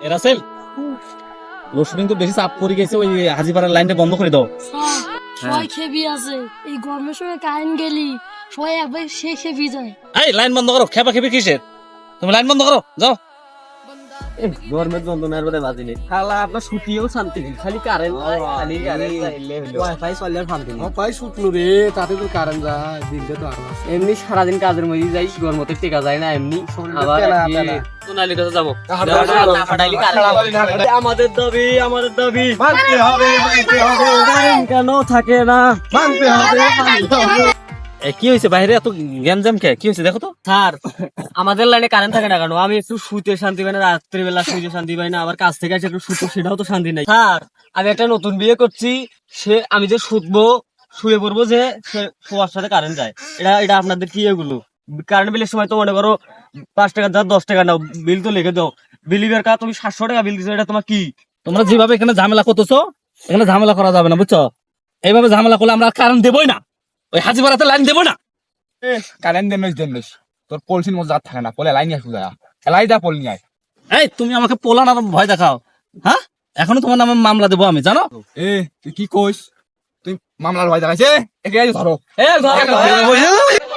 রাসেল, রসুন তো বেশি চাপ পড়ে গেছে, ওই হাজিপাড়ার লাইনটা বন্ধ করে দাও। সবাই খেপি আছে, এই গরমের সময় কারেন্ট গেলি সবাই একবার সে খেপি যায়। এই লাইন বন্ধ করো, খেপা খেপি কিসের? তুমি লাইন বন্ধ করো, যাও। গরমের যন্ত্রণার মধ্যে বাজি নেই খালা, আপনার ছুটিও শান্তি নেই, খালি কারেন্ট খালি কারেন্ট ওয়াইফাই চললে শান্তি নেই। পাই শুকনো রে, তাতে তো কারেন্ট যায়, দিনটা তো আরো আছে। এমনি সারাদিন কাজের মধ্যে যাই, গরমতে টেকা যায় না এমনি। আবার সোনালির কাছে যাবো, আমাদের দাবি আমাদের দাবি মানতে হবে, মানতে হবে, কারেন্ট কেন থাকে না? মানতে হবে, মানতে হবে। কি হয়েছে বাইরে এত গ্যাঞ্জাম কে? কি হয়েছে দেখো তো। স্যার, আমাদের লাইনে কারেন্ট থাকে না কেন? আমি একটু শুতে শান্তি পাই না, রাত্রিবেলা শুতে শান্তি পাই না, আবার কাজ থেকে এসে একটু শুতে, সেটাও তো শান্তি নাই। স্যার, আমি একটা নতুন বিয়ে করছি, সে আমি যে শুতবো শুয়ে পড়বো, যে সে শোয়ার সাথে কারেন্ট যায়, এটা এটা আপনাদের কি এগুলো? কারেন্ট বিলের সময় তো মনে করো 5 টাকা যা 10 টাকা নাও, বিল তো লিখে দাও। বিলিভের কাজ তুমি 700 টাকা বিল দিচ্ছ, এটা তোমার কি? তোমরা যেভাবে এখানে ঝামেলা করতেছো, এখানে ঝামেলা করা যাবে না, বুঝছো? এইভাবে ঝামেলা করলে আমরা কারেন্ট দেবই না, ওই হাজিপাড়াতে লাইন দেবো না। কারেন্ট দেন তোর পলসির মধ্যে আর থাকে না, পলে লাইন আসু যায়, এলাই যা পল নিয়ে আয়। এই তুমি আমাকে পোলানোর ভয় দেখাও, হ্যাঁ? এখনো তোমার নামে মামলা দেবো আমি, জানো? তুই কি কইস? তুই মামলার ভয় দেখাইছে, একে ধরো। এ, ঘরে- ঘরে-